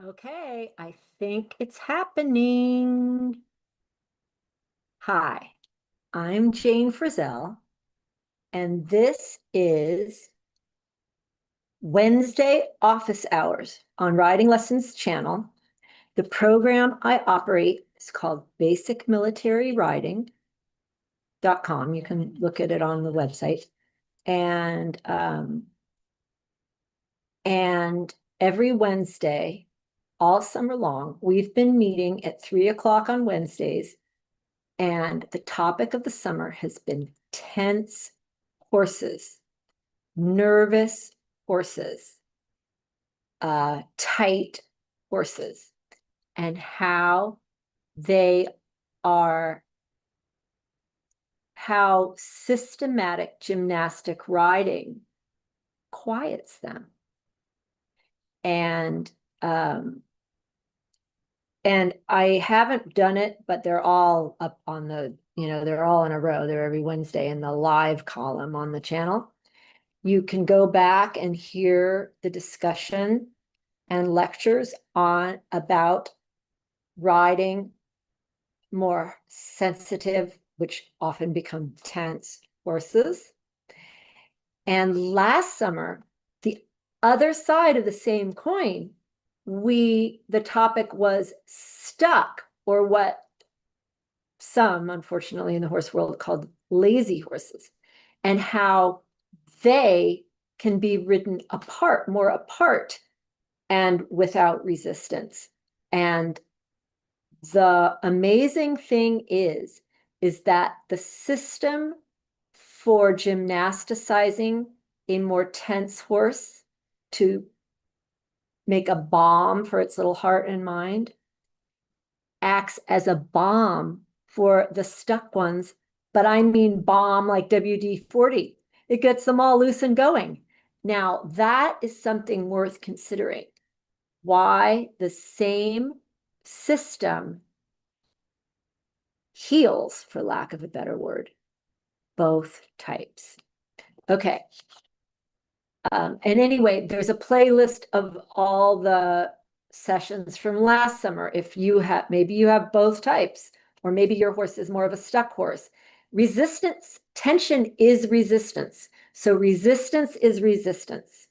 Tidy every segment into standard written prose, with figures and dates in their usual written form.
Okay, I think it's happening. Hi, I'm Jane Frizzell, and this is Wednesday Office Hours on Riding Lessons channel. The program I operate is called basicmilitaryriding.com. You can look at it on the website. And every Wednesday, all summer long, we've been meeting at 3 o'clock on Wednesdays. And the topic of the summer has been tense horses, nervous horses, tight horses, and how they are, how systematic gymnastic riding quiets them. And I haven't done it, but they're all up on the, they're all in a row. They're every Wednesday in the live column on the channel. You can go back and hear the discussion and lectures about riding more sensitive, which often become tense horses. And last summer, the other side of the same coin, the topic was stuck, or what some, unfortunately, in the horse world called lazy horses, and how they can be ridden apart, more apart, and without resistance. And the amazing thing is that the system for gymnasticizing a more tense horse to make a balm for its little heart and mind acts as a balm for the stuck ones, but I mean balm like WD-40. It gets them all loose and going. Now, that is something worth considering. Why the same system heals, for lack of a better word, both types. Okay. And anyway, there's a playlist of all the sessions from last summer. If you have, maybe you have both types, or maybe your horse is more of a stuck horse. Resistance, tension is resistance. So resistance is resistance.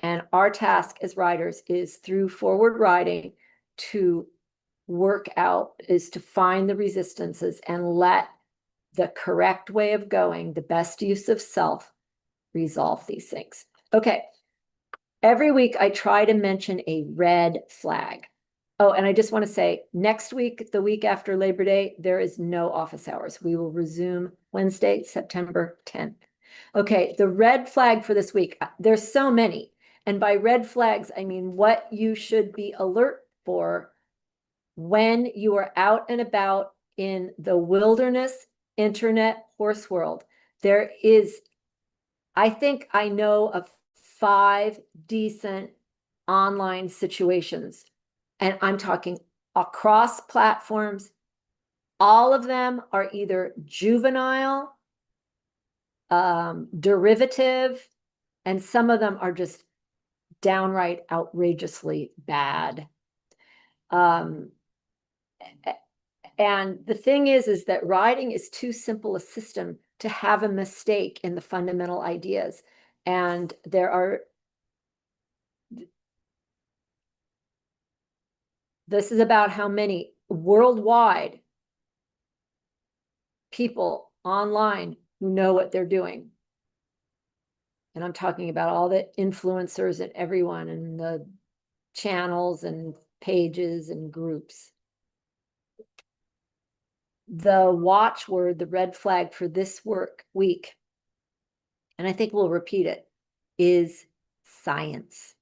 And our task as riders is through forward riding to work out, is to find the resistances and let the correct way of going, the best use of self, resolve these things. Okay. Every week I try to mention a red flag. Oh, and I just want to say, next week, the week after Labor Day, there is no office hours. We will resume Wednesday, September 10th. Okay, the red flag for this week, there's so many. And by red flags, I mean what you should be alert for when you are out and about in the wilderness internet horse world. There is, I think I know of 5 decent online situations, and I'm talking across platforms. All of them are either juvenile, derivative, and some of them are just downright outrageously bad. And the thing is that riding is too simple a system to have a mistake in the fundamental ideas. And this is about how many worldwide people online who know what they're doing. And I'm talking about all the influencers and everyone and the channels and pages and groups. The watchword, the red flag for this week, and I think we'll repeat it, is science.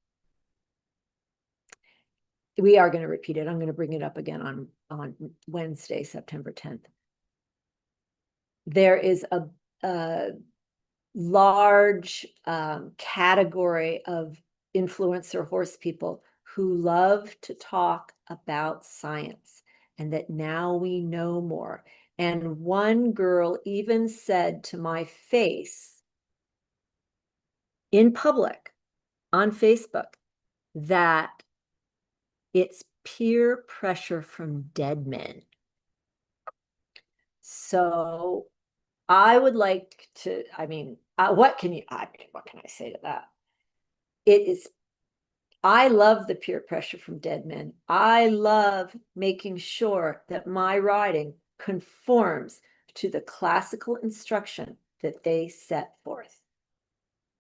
We are going to repeat it. I'm going to bring it up again on Wednesday, September 10th. There is a large category of influencer horse people who love to talk about science, and that now we know more. And one girl even said to my face in public on Facebook that It's peer pressure from dead men. So I would like to, I mean, what can I say to that? I love the peer pressure from dead men. I love making sure that my writing conforms to the classical instruction that they set forth.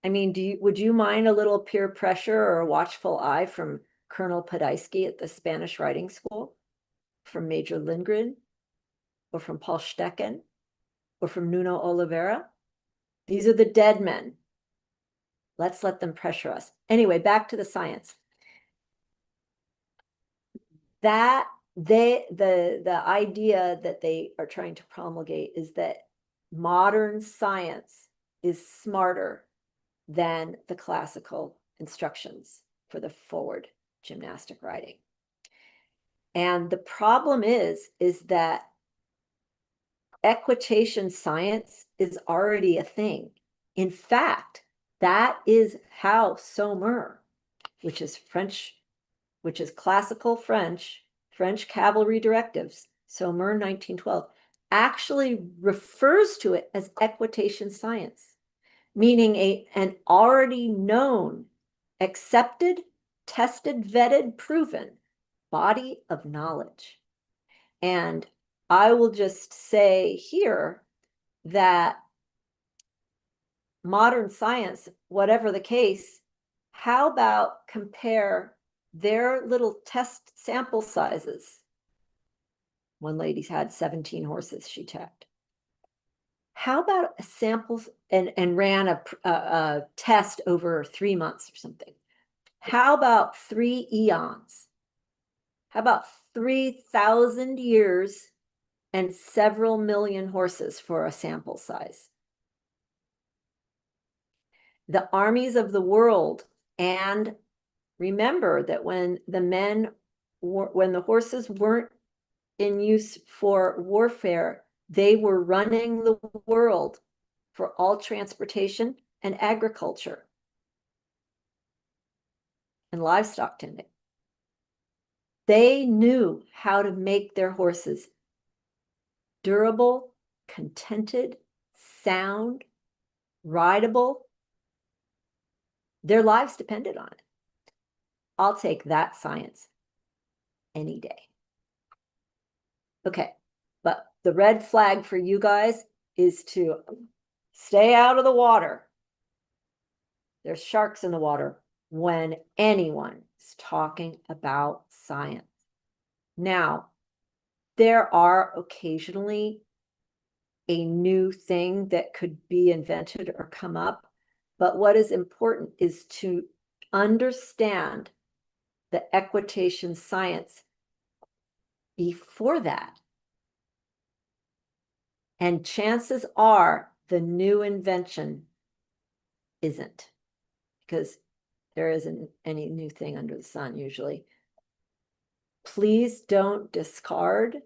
I mean, would you mind a little peer pressure or a watchful eye from Colonel Podolsky at the Spanish Writing School, from Major Lindgren, or from Paul Stecken, or from Nuno Oliveira? These are the dead men. Let's let them pressure us. Anyway, back to the science. The idea that they are trying to promulgate is that modern science is smarter than the classical instructions for the forward gymnastic writing. And the problem is that equitation science is already a thing. In fact, that is how MARE, which is French, which is classical French cavalry directives, MARE 1912, actually refers to it as equitation science, meaning an already known, accepted, tested, vetted, proven body of knowledge. And I will just say here that modern science, whatever the case, how about compare their little test sample sizes? One lady's had 17 horses she checked. How about a sample and ran a test over 3 months or something? How about 3 eons? How about 3,000 years and several million horses for a sample size? The armies of the world, and remember that when the horses weren't in use for warfare, they were running the world for all transportation and agriculture and livestock tending. They knew how to make their horses durable, contented, sound, rideable. Their lives depended on it. I'll take that science any day. Okay, but the red flag for you guys is to stay out of the water. There's sharks in the water when anyone is talking about science. Now, there are occasionally a new thing that could be invented or come up, but what is important is to understand the equitation science before that. And chances are the new invention isn't, because there isn't any new thing under the sun usually. Please don't discard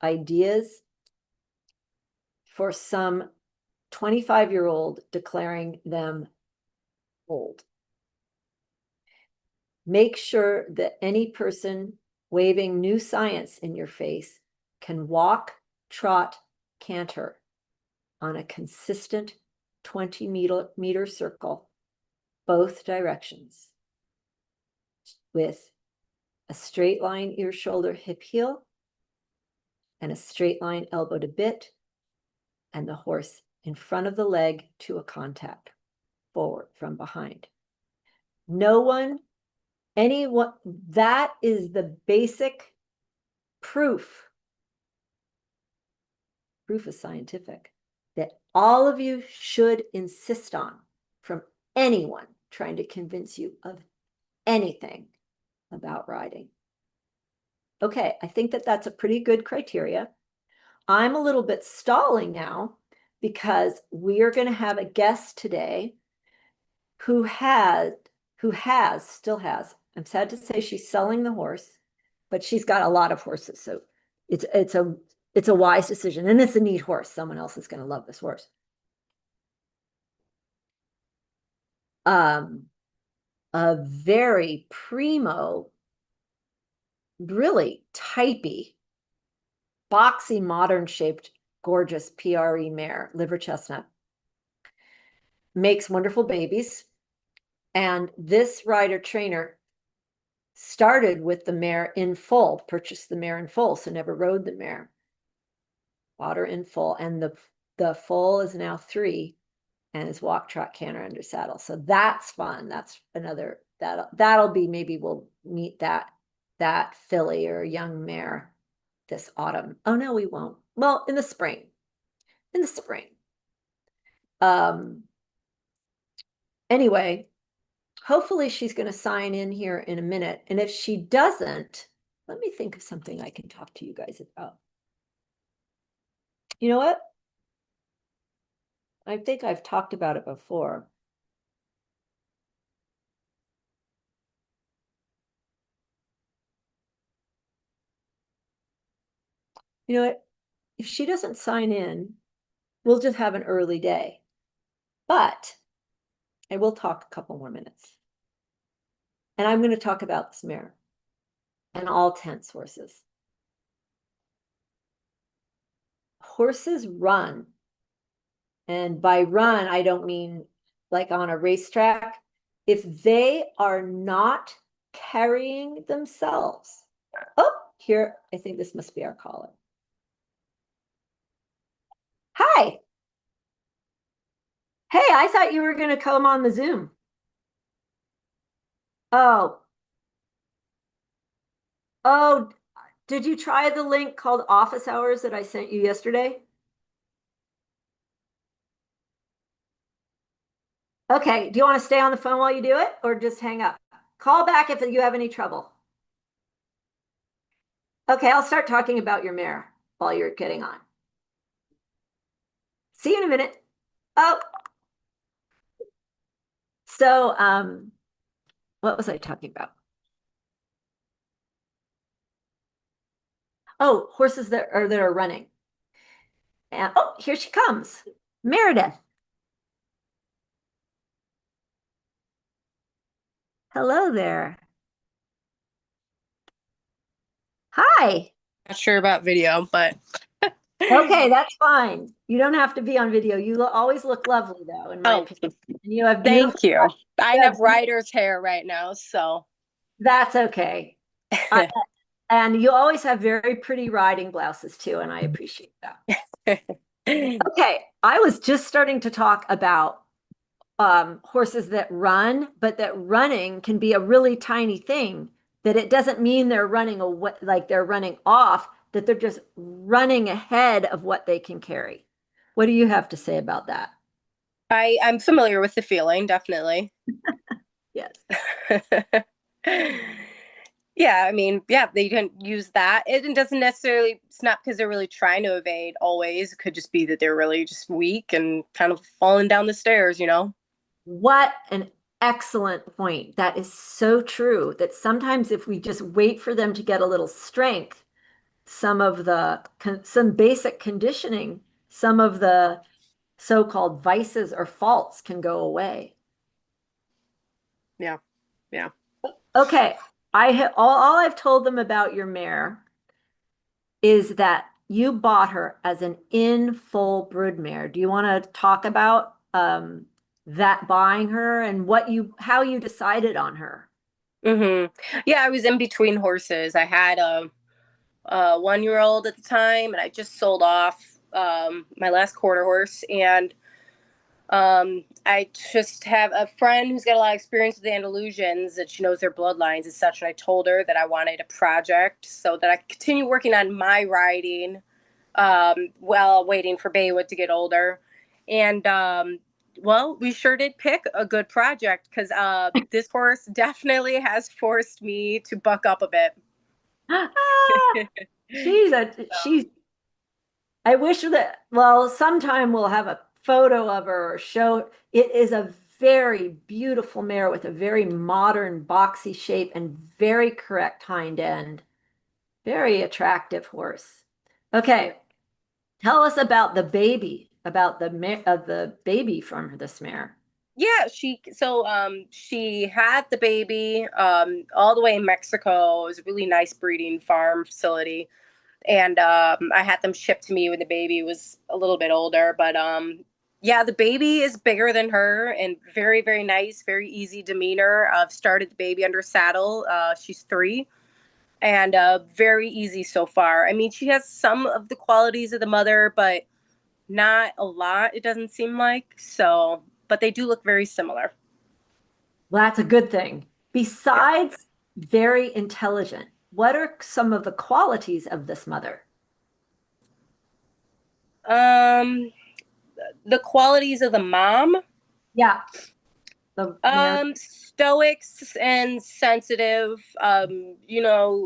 ideas for some 25-year-old declaring them old. Make sure that any person waving new science in your face can walk, trot, canter on a consistent 20-meter circle, both directions, with a straight line ear, shoulder, hip, heel, and a straight line elbow to bit, and the horse in front of the leg to a contact, forward from behind. That is the basic proof. Proof is scientific, that all of you should insist on from anyone trying to convince you of anything about riding. Okay, I think that that's a pretty good criteria. I'm a little bit stalling now because we are going to have a guest today who still has, I'm sad to say she's selling the horse, but she's got a lot of horses. So it's a wise decision, and it's a neat horse. Someone else is going to love this horse. A very primo really typey, boxy, modern shaped, gorgeous PRE mare, liver chestnut. Makes wonderful babies. And this rider trainer started with the mare in full, purchased the mare in full, so never rode the mare. Bought her in full, and the foal is now 3 and is walk, trot, canter, under saddle. So that's fun. That's another, that'll be, maybe we'll meet that filly or young mare this autumn. Oh no, we won't. Well, in the spring. In the spring. Anyway, hopefully she's going to sign in here in a minute. And if she doesn't, let me think of something I can talk to you guys about. You know what? I think I've talked about it before. You know what? If she doesn't sign in, we'll just have an early day. But I will talk a couple more minutes. And I'm going to talk about this mare and all tense horses. Horses run. And by run, I don't mean like on a racetrack. If they are not carrying themselves. Oh, here, I think this must be our caller. Hi. Hey, I thought you were going to come on the Zoom. Oh. Oh, did you try the link called Office Hours that I sent you yesterday? Okay, do you want to stay on the phone while you do it or just hang up? Call back if you have any trouble. Okay, I'll start talking about your mare while you're getting on. See you in a minute. Oh, so what was I talking about? Oh, horses that are running. And oh, here she comes. Meredith. Hello there. Hi. Not sure about video, but Okay, that's fine. You don't have to be on video. You always look lovely, though, in my oh, opinion. And you have beautiful. thank you. I You have have, writer's hair right now, so that's okay. I, and you always have very pretty riding blouses too, and I appreciate that. Okay, I was just starting to talk about horses that run, but that running can be a really tiny thing. That it doesn't mean they're running away, like they're running off. That they're just running ahead of what they can carry. What do you have to say about that? I'm familiar with the feeling, definitely. Yes. Yeah, I mean, yeah, they can use that. It doesn't necessarily, it's not because they're really trying to evade always. It could just be that they're really just weak and kind of falling down the stairs, you know? What an excellent point. That is so true that sometimes if we just wait for them to get a little strength, some of the some basic conditioning, some of the so-called vices or faults can go away. Yeah, yeah. Okay, all I've told them about your mare is that you bought her as an in full broodmare. Do you want to talk about that buying her and how you decided on her? Yeah, I was in between horses. I had a 1 year old at the time, and I just sold off my last quarter horse. And I just have a friend who's got a lot of experience with the Andalusians, that she knows their bloodlines and such. And I told her that I wanted a project so that I could continue working on my riding while waiting for Baywood to get older. And well, we sure did pick a good project because this horse definitely has forced me to buck up a bit. Ah, she's I wish that, well, sometime we'll have a photo of her or show. It is a very beautiful mare with a very modern boxy shape and very correct hind end. Very attractive horse. Okay, tell us about the baby, about the baby from this mare. Yeah, she had the baby all the way in Mexico. It was a really nice breeding farm facility. And I had them shipped to me when the baby was a little bit older. But yeah, the baby is bigger than her and very, very nice, very easy demeanor. I've started the baby under saddle. She's 3 and very easy so far. I mean, she has some of the qualities of the mother, but not a lot, it doesn't seem like. So, but they do look very similar. Well, that's a good thing. Yeah. Besides very intelligent, what are some of the qualities of this mother? Um, the qualities of the mom, Yeah, the marriage. stoic and sensitive.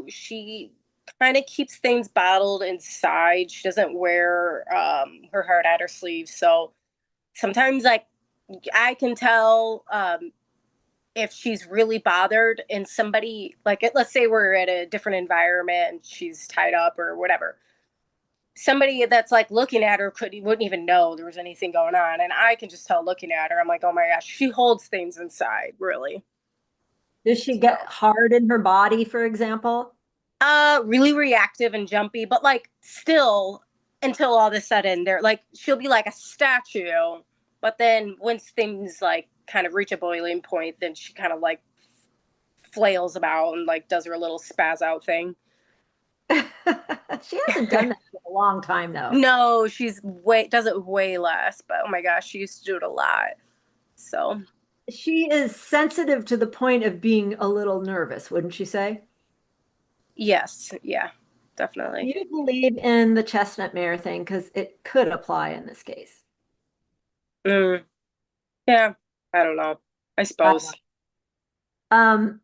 She kind of keeps things bottled inside. She doesn't wear her heart at her sleeve. So sometimes, like, I can tell if she's really bothered and somebody, like, let's say we're at a different environment and she's tied up or whatever. Somebody that's like looking at her wouldn't even know there was anything going on, and I can just tell looking at her. I'm like, oh my gosh, she holds things inside, really. Does she get So, hard in her body, for example? really reactive and jumpy, but like still until all of a sudden they're like she'll be like a statue, but then once things like kind of reach a boiling point, then she kind of like flails about and like does her little spaz out thing. She hasn't done that for a long time, though. No, she's way does it way less, but oh my gosh, she used to do it a lot. So She is sensitive to the point of being a little nervous, wouldn't you say? yes, yeah, definitely. You believe in the chestnut mare thing because it could apply in this case. Mm, yeah, I don't know. I Uh, suppose. Um,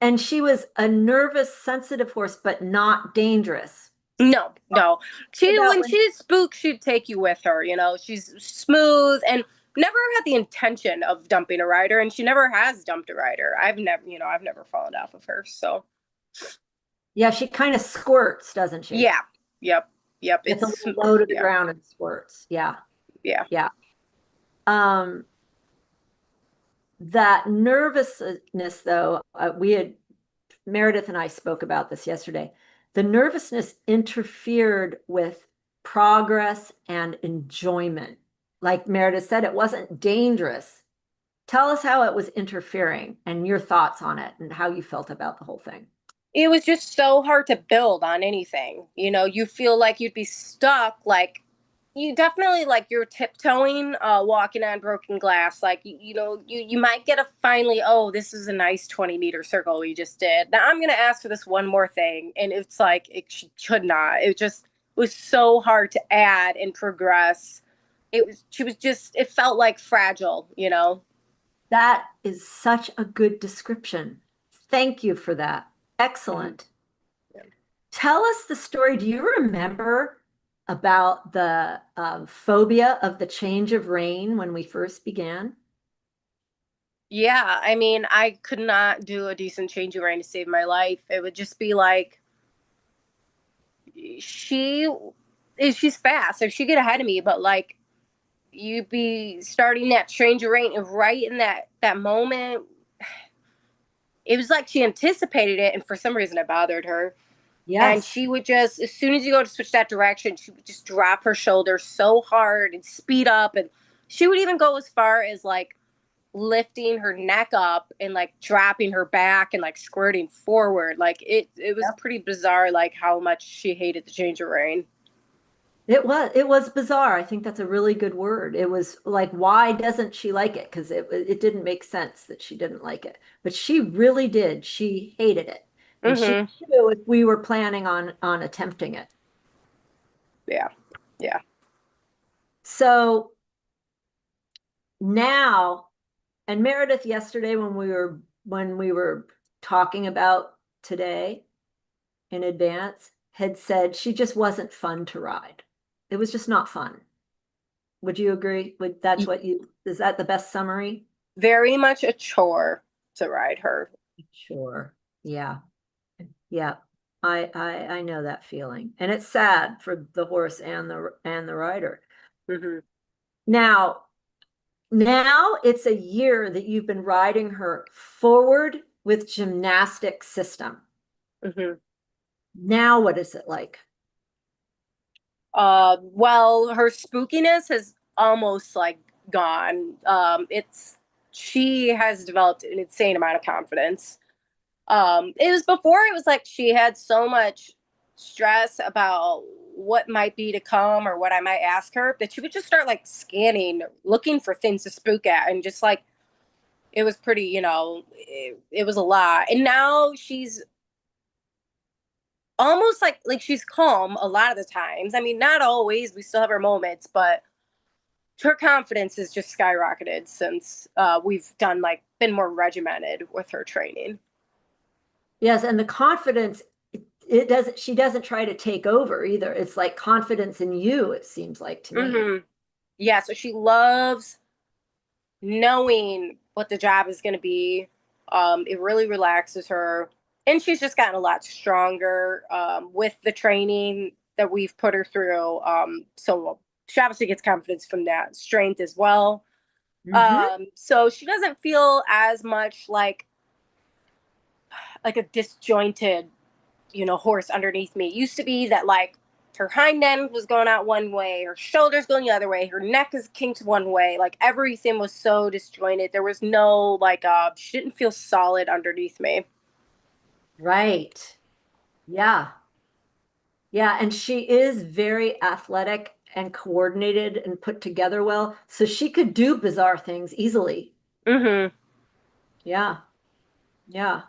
and she was a nervous, sensitive horse, but not dangerous. No, no. She About when when, she's spooked, she'd take you with her. She's smooth and never had the intention of dumping a rider, and she never has dumped a rider. I've never fallen off of her. So yeah, she kind of squirts, doesn't she? yeah, yep, yep. Gets a little low to the Yeah, ground and squirts. Yeah, yeah. yeah. Um, that nervousness, though, Meredith and I spoke about this yesterday. The nervousness interfered with progress and enjoyment. Like Meredith said, it wasn't dangerous. Tell us how it was interfering and your thoughts on it and how you felt about the whole thing. It was just so hard to build on anything. You feel like you'd be stuck, like you definitely like you're tiptoeing, walking on broken glass. Like you might get a finally, oh, this is a nice 20-meter circle we just did. Now I'm gonna ask for this one more thing, and it's like it should not. It just was so hard to add and progress. She was just it felt like fragile. That is such a good description. Thank you for that. Mhm. Excellent. Tell us the story. Do you remember about the phobia of the change of rein when we first began? Yeah, I mean, I could not do a decent change of rein to save my life. It would just be like she she's fast, so she get ahead of me, but like you'd be starting that change of rein and right in that moment. It was like she anticipated it, and for some reason it bothered her. And Yes. she would just, as soon as you go to switch that direction, she would just drop her shoulder so hard and speed up. And she would even go as far as like lifting her neck up and like dropping her back and like squirting forward. Like it was Yep. pretty bizarre, like how much she hated the change of rein. It was bizarre. I think that's a really good word. It was like, why doesn't she like it? Because it didn't make sense that she didn't like it. But she really did. She hated it. And she Mm-hmm. knew if we were planning on attempting it. Yeah. Yeah. So now, and Meredith yesterday when we were talking about today in advance, had said she just wasn't fun to ride. It was just not fun. Would you agree with that's what you is that the best summary? Very much a chore to ride her. Sure. Yeah. Yeah. I know that feeling. And it's sad for the horse and the rider. Mm-hmm. Now, now it's a year that you've been riding her forward with gymnastic system. Mhm. Now, what is it like? Well, her spookiness has almost like gone. She has developed an insane amount of confidence. It was before, it was like she had so much stress about what might be to come or what I might ask her that she would just start like scanning, looking for things to spook at, and just like it was pretty, it was a lot. And now she's almost like she's calm a lot of the times. I mean, not always. We still have our moments, but her confidence has just skyrocketed since we've done like been more regimented with her training. Yes, and the confidence, it doesn't, she doesn't try to take over either. It's like confidence in you, it seems like to me. Mm-hmm. Yeah, so she loves knowing what the job is going to be. It really relaxes her, and she's just gotten a lot stronger with the training that we've put her through. So she obviously gets confidence from that strength as well. Hmm. So she doesn't feel as much like a disjointed, horse underneath me. It used to be that like her hind end was going out one way, her shoulders going the other way, her neck is kinked one way. Like everything was so disjointed. There was no she didn't feel solid underneath me. Right. Yeah. Yeah. And she is very athletic and coordinated and put together well. So she could do bizarre things easily. Mm-hmm. Yeah. Yeah.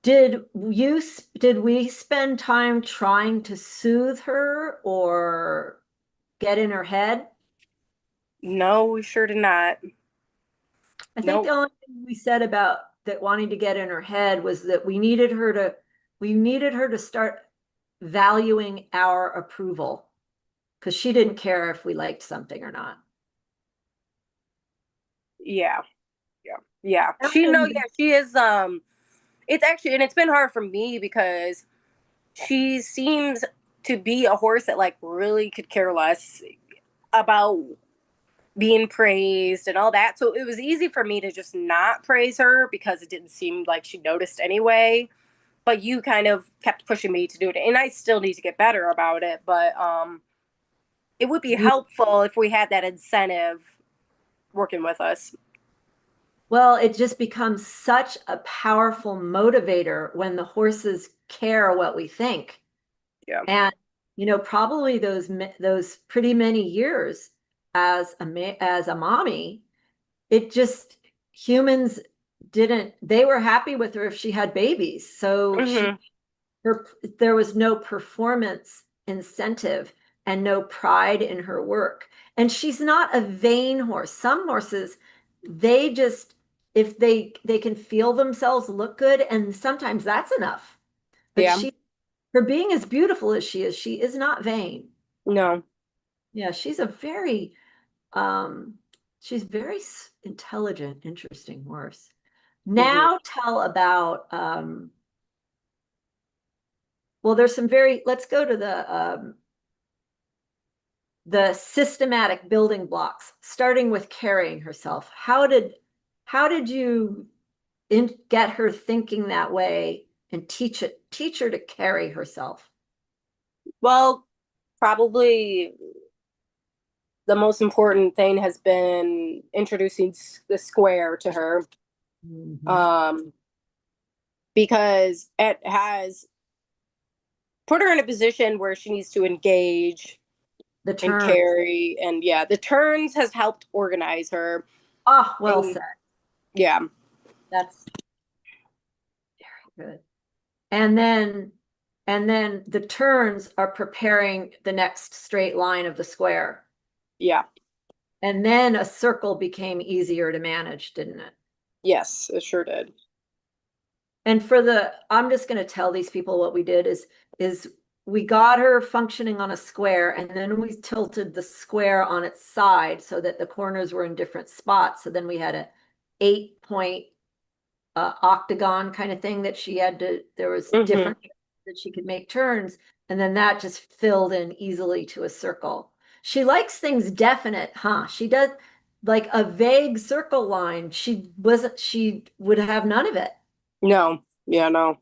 Did we spend time trying to soothe her or get in her head? No, we sure did not. I think the Nope. only thing we said about that wanting to get in her head was that we needed her to start valuing our approval because she didn't care if we liked something or not. Yeah. Yeah. Yeah. And She is it's actually, and it's been hard for me because she seems to be a horse that like really could care less about being praised and all that. So it was easy for me to just not praise her because it didn't seem like she noticed anyway. But you kind of kept pushing me to do it. And I still need to get better about it. But it would be we helpful if we had that incentive working with us. Well, it just becomes such a powerful motivator when the horses care what we think. Yeah. And probably those pretty many years as a mommy, it just humans didn't they were happy with her if she had babies. So Mm-hmm. there was no performance incentive and no pride in her work. And she's not a vain horse. Some horses, they just if they can feel themselves look good, and sometimes that's enough. But Yeah. she for being as beautiful as she is not vain. No. Yeah, um she's very intelligent, interesting horse. Mm-hmm. Now tell about well, there's some very let's go to the systematic building blocks, starting with carrying herself. How did you get her thinking that way and teach her to carry herself? Well, probably the most important thing has been introducing the square to her, Mhm. um, because it has put her in a position where she needs to engage The and turns. carry. And yeah, the turns has helped organize her. Ah, well And said. yeah, That's good. And then the turns are preparing the next straight line of the square. yeah, And then a circle became easier to manage, didn't it? yes, it sure did. And I'm just going to tell these people what we did is we got her functioning on a square, and then we tilted the square on its side so that the corners were in different spots. So then we had a 8-point octagon kind of thing that there was Mm-hmm. different that she could make turns, and then that just filled in easily to a circle. She likes things definite, huh? She does. like a vague circle line. She would have none of it. No. Yeah, no.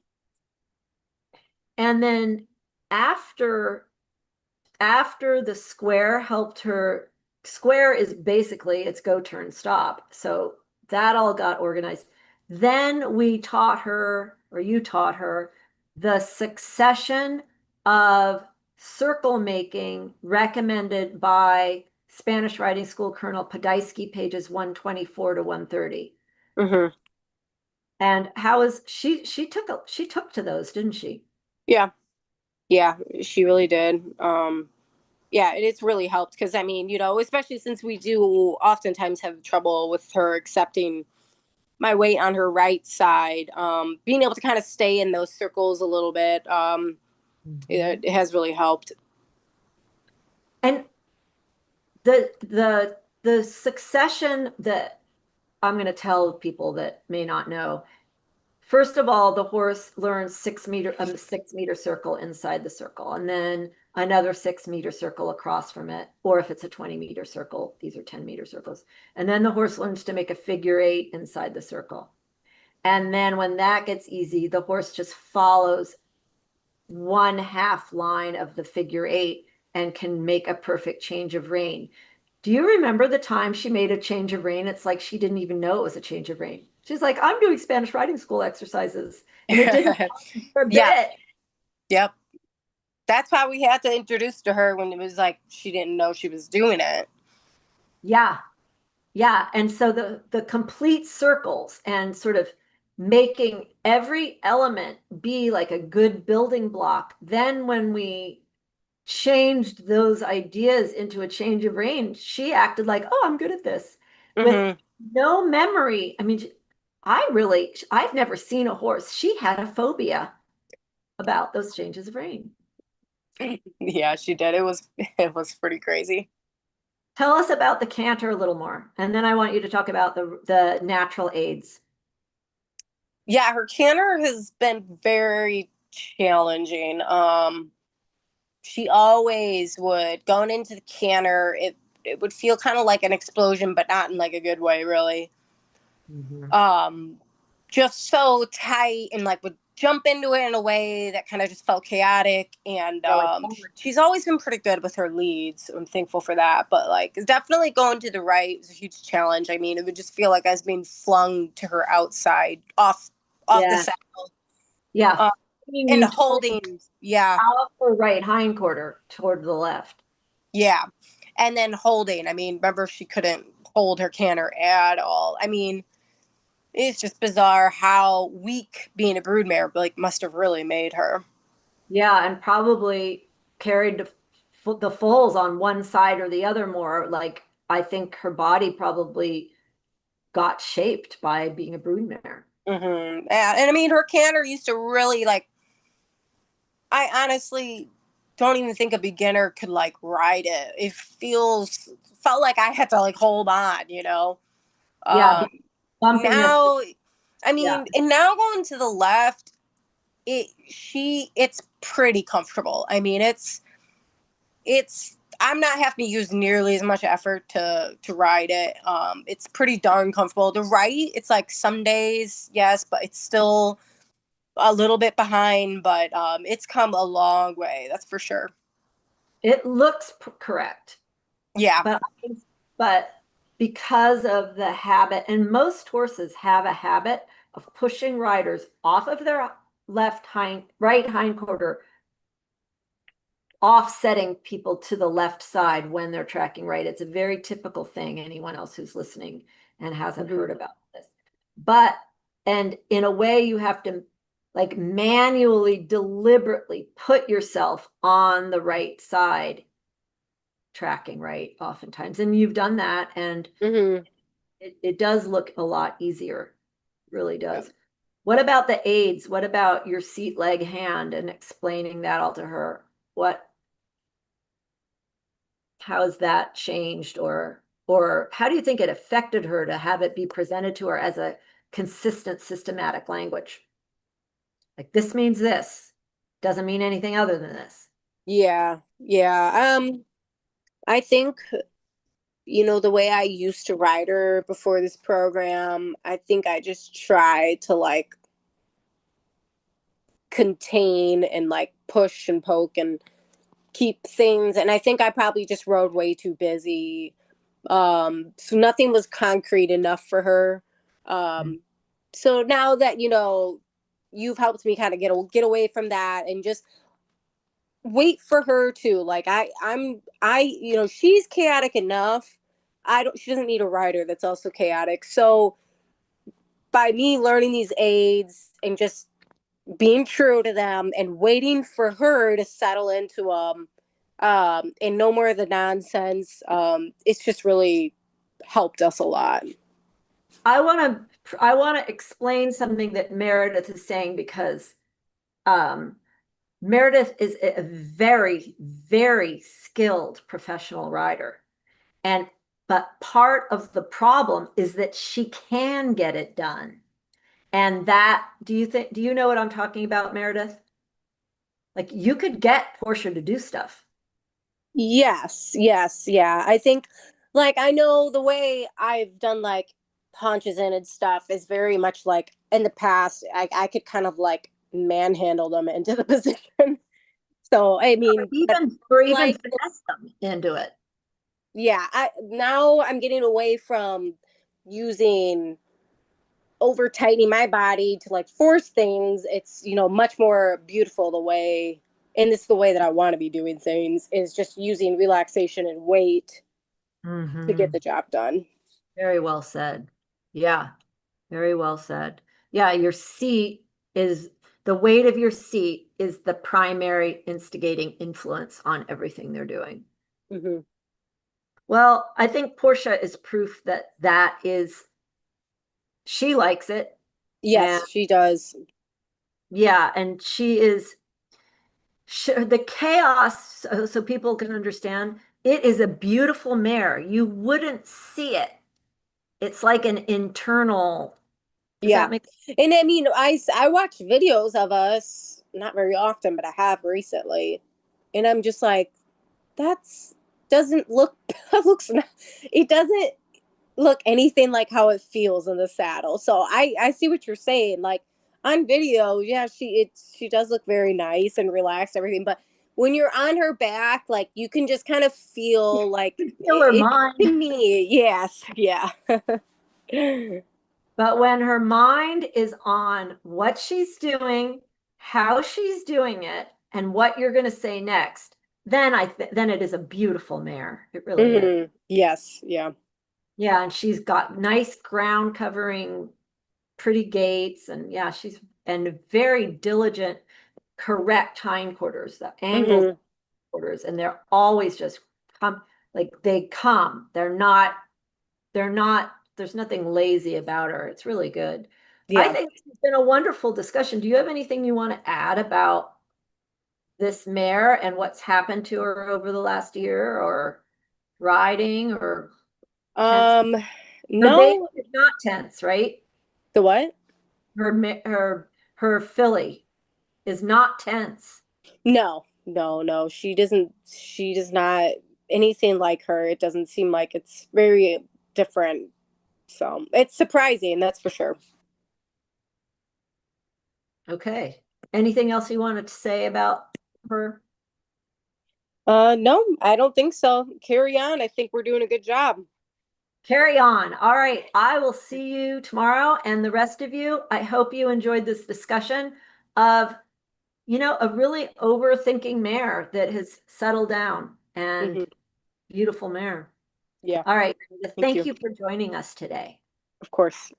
And then after the square helped her, square is basically it's go turn stop. So that all got organized. Then we taught her, or you taught her, the succession of circle making recommended by Spanish Writing School Colonel Podolsky, pages 124 to 130. Hmm. And how is she took to those, didn't she? Yeah. Yeah, she really did. Yeah, it's really helped because I mean, especially since we do oftentimes have trouble with her accepting my weight on her right side, being able to kind of stay in those circles a little bit, it has really helped. And the succession that I'm going to tell people that may not know. First of all, the horse learns 6 meter a 6 meter circle inside the circle, and then another 6 meter circle across from it. Or if it's a 20 meter circle, these are 10 meter circles. And then the horse learns to make a figure eight inside the circle. And then when that gets easy, the horse just follows one half line of the figure eight and can make a perfect change of rein. Do you remember the time she made a change of rein? It's like she didn't even know it was a change of rein. She's like, I'm doing Spanish writing school exercises. And it didn't for a Yeah. bit. Yep. That's why we had to introduce to her when it was like she didn't know she was doing it. Yeah. Yeah. And so the complete circles and sort of making every element be like a good building block. Then when we changed those ideas into a change of range, she acted like, oh, I'm good at this with Hmm. no memory. I mean, I've never seen a horse. She had a phobia about those changes of rein. Yeah, she did. It was pretty crazy. Tell us about the canter a little more, and then I want you to talk about the natural aids. Yeah, her canter has been very challenging. She always would going into the canter, it would feel kind of like an explosion, but not in like a good way, really. Mhm. Um, just so tight and like would jump into it in a way that kind of just felt chaotic. And Yeah, like, she's always been pretty good with her leads. I'm thankful for that. But like, it's definitely going to the right was a huge challenge. I mean, it would just feel like I was being flung to her outside, off the yeah, saddle, yeah. uh, Flinging and you toward holding. Yeah, out or right hindquarter toward the left. yeah, and then holding. I mean, remember she couldn't hold her canter at all. I mean, it's just bizarre how weak being a broodmare like must have really made her. Yeah, and probably carried the foals on one side or the other more. Like I think her body probably got shaped by being a broodmare. And I mean, her canter used to really like. I honestly don't even think a beginner could like ride it. It felt like I had to like hold on. Yeah, Um, bumpiness. now, I Yeah, mean, and now going to the left, it's pretty comfortable. I mean, it's I'm not having to use nearly as much effort to ride it. It's pretty darn comfortable. The right, it's like some days, yes, but it's still a little bit behind. But it's come a long way, that's for sure. it looks correct, Yeah. but but because of the habit, and most horses have a habit of pushing riders off of their right hindquarter, offsetting people to the left side when they're tracking right. It's a very typical thing. Anyone else who's listening and hasn't Mhm. heard about this. But, and in a way, you have to like manually, deliberately put yourself on the right side, tracking right, oftentimes. And you've done that, and Mhm. it does look a lot easier, really Yeah. does. What about the aids? What about your seat, leg, hand, and explaining that all to her? What how has that changed, or how do you think it affected her to have it be presented to her as a consistent systematic language? Like this means this, doesn't mean anything other than this. Yeah. Yeah. I think the way I used to ride her before this program, I think I just tried to like contain and like push and poke and keep things. And I think I probably just rode way too busy. So nothing was concrete enough for her. So now that, you've helped me kind of get away from that and just wait for her to like she's chaotic enough. I don't She doesn't need a rider that's also chaotic. So by me learning these aids and just being true to them and waiting for her to settle into and no more of the nonsense, it's just really helped us a lot. I want to explain something that Meredith is saying because um, Meredith is a very, very skilled professional rider. But part of the problem is that she can get it done. And do you know what I'm talking about, Meredith? Like you could get Portia to do stuff. Yes, yes, yeah. I think, like, I know the way I've done like punches in and stuff is very much like in the past. I could kind of like manhandle them into the position. So I mean, but Or even like, finesse them into it. yeah, I'm getting away from using over tightening my body to like force things. It's much more beautiful the way, and this is the way that I want to be doing things, is just using relaxation and weight to get Mm-hmm. the job done. Very well said. Yeah, very well said. Yeah, the weight of your seat is the primary instigating influence on everything they're doing. Hmm. Well, I think Portia is proof she likes it. And Yes, she does. yeah, and the chaos, so people can understand, it is a beautiful mare. You wouldn't see it. It's like an internal, does Yeah. that make And I mean, I watch videos of us, not very often, but I have recently. And I'm just like, that's doesn't look looks not, it doesn't look anything like how it feels in the saddle. So I see what you're saying. Like on video, yeah, she does look very nice and relaxed, everything. But when you're on her back, like you can just kind of feel like feel her it mind? to me. Yes, yeah. But when her mind is on what she's doing, how she's doing it, and what you're going to say next, then it is a beautiful mare. It really is. Yes, yeah. Yeah, and she's got nice ground covering, pretty gaits, and yeah, and very diligent, correct hindquarters, the angled Hmm. quarters, and they're always just come like they come. They're not, there's nothing lazy about her. It's really good. I Yeah. think it's been a wonderful discussion. Do you have anything you want to add about this mare and what's happened to her over the last year or riding or tense? Um, Her baby no, is not tense, right? the what? Her filly is not tense. No, no, no. She does not anything like her. It doesn't seem like it's very different. So it's surprising, that's for sure. Okay. Anything else you wanted to say about her? No, I don't think so. Carry on. I think we're doing a good job. Carry on. All right. I will see you tomorrow and the rest of you. I hope you enjoyed this discussion of, a really overthinking mare that has settled down and Hmm. beautiful mare. Yeah, All right. thank Thank you. you for joining us today. Of course.